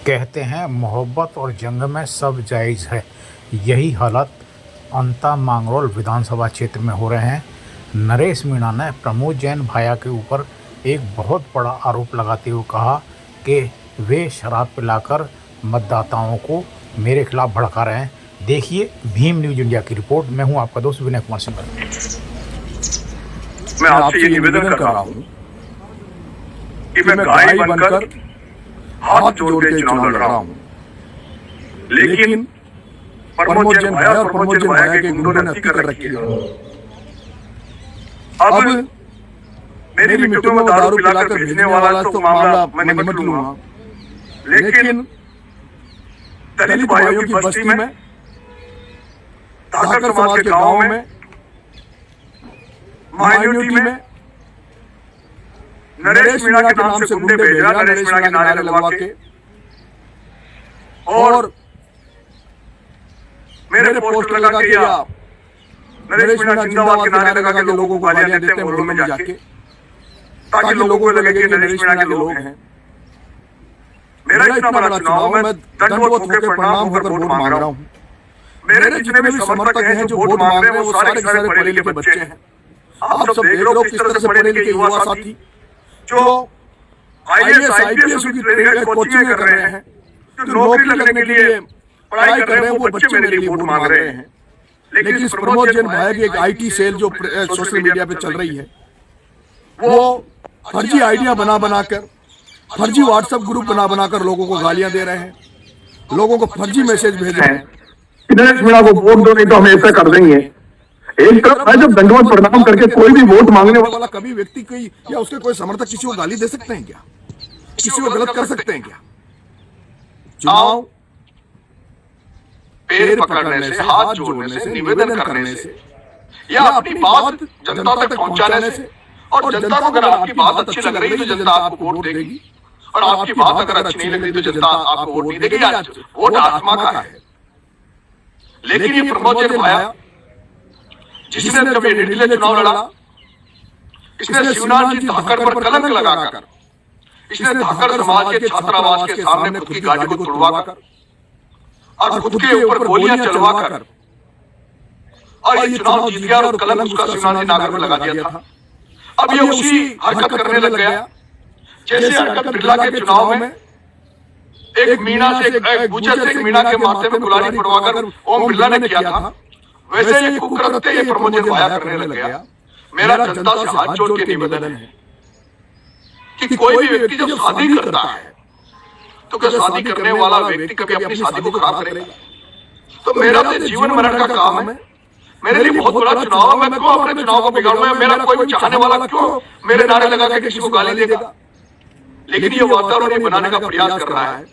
कहते हैं मोहब्बत और जंग में सब जायज़ है। यही हालात अंता मांगरोल विधानसभा क्षेत्र में हो रहे हैं। नरेश मीणा ने प्रमोद जैन भाया के ऊपर एक बहुत बड़ा आरोप लगाते हुए कहा कि वे शराब पिलाकर मतदाताओं को मेरे खिलाफ भड़का रहे हैं। देखिए भीम न्यूज इंडिया की रिपोर्ट। मैं हूं आपका दोस्त विनय कुमार सिंह। मैं आपसे ये निवेदन कर रहा हूं कि मैं गाय बनकर हाथ जोड़ के चुनाव लड़ रहा हूं, लेकिन प्रमोद जैन भाया और प्रमोद जैन भाया के गुंडों ने हत्या कर रखी है। अब मेरी मिट्टी में दारू पिलाकर भेजने वाला तो मामला मैं निपट लूंगा, लेकिन दलित भाइयों की बस्ती में, धाकर समाज के गांव में, माइनॉरिटी में नरेश मीणा के नाम से गुंडे भेज रहा, नरेश मीणा के नारे लगवा के, और मेरे पोस्टर लगा के या नरेश मीणा जिंदाबाद के नारे लगा के लोगों को गालियां देते हैं मोहल्लों में जाके, ताकि लोगों को लगे कि नरेश मीणा के लोग हैं। मेरा इतना बड़ा चुनाव, मैं दंडवत होकर प्रणाम होकर वोट मांग रहा हूं। मेरे जितने भी समर्थक हैं जो वोट मांग रहे हैं वो सारे के सारे पढ़े लिखे बच्चे हैं। आप सब देख लो किस तरह से पढ़े लिखे युवा साथी जो IAS IPS की ट्रेनिंग कोचिंग कर रहे हैं, जो नौकरी लगने के लिए पढ़ाई कर रहे हैं, वो बच्चे मेरे लिए वोट मांग रहे हैं। लेकिन इस प्रमोद जैन भाया की एक IT सेल जो सोशल मीडिया पे चल रही है, वो फर्जी आइडिया बना बनाकर, फर्जी व्हाट्सएप ग्रुप बना बनाकर लोगों को गालियां दे रहे हैं, लोगों को फर्जी मैसेज भेज रहे हैं। नरेश मीणा को वोट दो नहीं तो हम ऐसा कर देंगे। एक तरफ है जब दंडवत प्रणाम करके कोई भी वोट मांगने वाला कभी व्यक्ति कोई या उसके कोई समर्थक किसी को गाली दे सकते हैं क्या? किसी को गलत कर सकते हैं क्या? चुनाव पैर पकड़ने से, हाथ जोड़ने से, निवेदन करने से या अपनी बात जनता तक पहुंचाने से, और जनता को अगर आपकी बात अच्छी लग रही है तो जनता आपको वोट देगी, और आपकी बात अगर अच्छी नहीं लग रही तो जनता आपको वोट नहीं देगी। वोट आत्मा का है। लेकिन ये प्रमोद जैन भाया जिसने जब ये निर्दलीय चुनाव लड़ा, इसने शिवनाथ जी धाकर पर कलंक लगाकर, इसने धाकर समाज के छात्रावास के सामने खुद की गाड़ी को तोड़वाकर और खुद के ऊपर गोलियां चलवाकर और ये चुनाव जीत गया और कलंक उसका शिवनाथ जी नागर पर लगा दिया था। अब ये उसी हरकत करने लग गया जैसे हरकत बिरला के चुनाव में एक मीणा से एक गुजर से मीणा के माथे में गुलारी पड़वाकर ओम बिरला ने किया था। वैसे ये कुकृत्य ये प्रमोद जैन भाया करने लग गया। मेरा जनता से हाथ जोड़ के निवेदन है कि कोई भी व्यक्ति जब शादी करता है तो क्या शादी करने वाला व्यक्ति कभी अपनी शादी को खराब करेगा? तो मेरा तो जीवन मरण का काम है। मेरे लिए बहुत बड़ा चुनाव है। मैं क्यों अपने चुनाव को बिगाड़ूं? मेरा कोई चाहने वाला क्यों मेरे नारे लगा के किसी को गाली देगा? लेकिन ये वातावरण बनाने का प्रयास कर रहा है।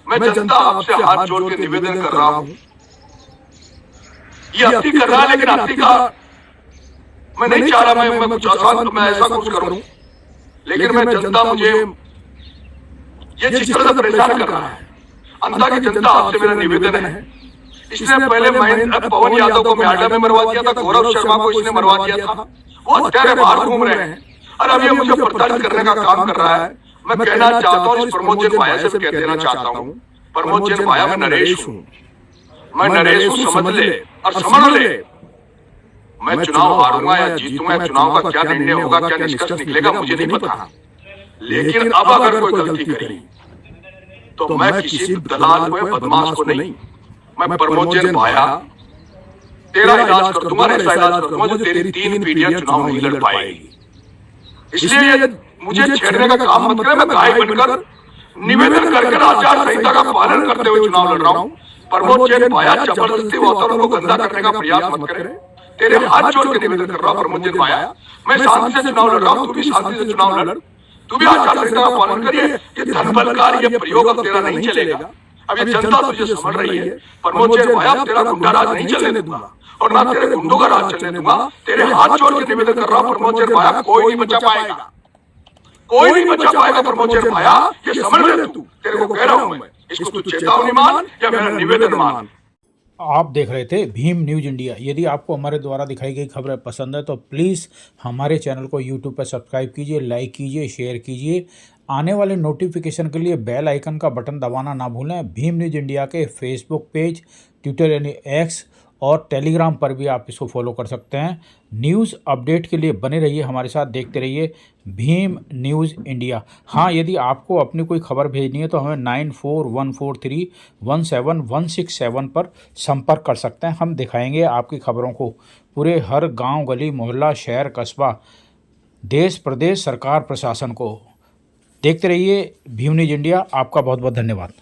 मैं जनता आपसे हाथ जोड़ के निवेदन कर रहा हूं, ये अति कर रहा है, लेकिन अति का मैं नहीं चाह रहा मैं कुछ आसान मैं ऐसा कुछ करूं, लेकिन मैं जनता मुझे ये जिस तरह से परेशान कर रहा है, अंता की जनता आपसे मेरा निवेदन है। इसने पहले पवन यादव को म्याडा में मरवा दिया था, गौरव शर्मा को इसने मरवा दिया था, वो हत्यारे बाहर घूम रहे हैं और अब ये मुझे प्रताड़ित करने का काम कर रहा है। मैं कहना चाहता हूं, इस प्रमोद जैन भाया से कह देना चाहता हूं, प्रमोद जैन भाया मैं नरेश हूं, मैं नरेश हूं, समझ ले और समझ ले। मैं चुनाव हारूंगा या जीतूंगा, चुनाव का क्या निर्णय होगा, क्या निष्कर्ष निकलेगा मुझे नहीं पता, लेकिन अब अगर कोई गलती करी तो मैं किसी दलाल को बदमाश को नहीं, मैं प्रमोद जैन भाया तेरा इलाज कर दूंगा, ऐसा इलाज कर दूंगा जो तेरी 3 पीढ़ियां चुनाव नहीं लड़ पाएगी। इसलिए मुझे छेड़ने का काम मत करे। मैं गाय बनकर निवेदन करके आचार संहिता का पालन करते हुए चुनाव लड़ रहा हूं। प्रमोद जैन भाया जबरदस्ती वातावरण को गंदा करने का प्रयास मत करे। तेरे हाथ जोड़ के निवेदन कर रहा हूं प्रमोद जैन भाया, मैं शांति से चुनाव लड़ रहा हूं, तू भी शांति से चुनाव लड़, तू भी आचार संहिता का पालन करिए। ये धर्मबलकारी ये प्रयोग अब तेरा नहीं चलेगा। अब ये जनता तुझे समझ रही है। प्रमोद जैन भाया तेरा गुंडा राज नहीं चलने दूंगा और ना तेरे गुंडों का राज चलने दूंगा। तेरे हाथ जोड़ के निवेदन कर रहा हूं प्रमोद जैन भाया, कोई नहीं बचा पाएगा, कोई नहीं बचा पाएगा प्रमोद जैन भाया, ये समझ ले तू। तेरे को कह रहा हूं मैं, इसको तू चेतावनी मान या मेरा निवेदन मान। आप देख रहे थे भीम न्यूज इंडिया। यदि आपको हमारे द्वारा दिखाई गई खबरें पसंद है तो प्लीज़ हमारे चैनल को यूट्यूब पर सब्सक्राइब कीजिए, लाइक कीजिए, शेयर कीजिए। आने वाले नोटिफिकेशन के लिए बेल आइकन का बटन दबाना ना भूलें। भीम न्यूज़ इंडिया के फेसबुक पेज, ट्विटर यानी एक्स और टेलीग्राम पर भी आप इसको फॉलो कर सकते हैं। न्यूज़ अपडेट के लिए बने रहिए हमारे साथ, देखते रहिए भीम न्यूज़ इंडिया। हाँ, यदि आपको अपनी कोई खबर भेजनी है तो हमें 9414317167 पर संपर्क कर सकते हैं। हम दिखाएंगे आपकी खबरों को पूरे हर गांव, गली, मोहल्ला, शहर, कस्बा, देश, प्रदेश, सरकार, प्रशासन को। देखते रहिए भीम न्यूज़ इंडिया। आपका बहुत बहुत धन्यवाद।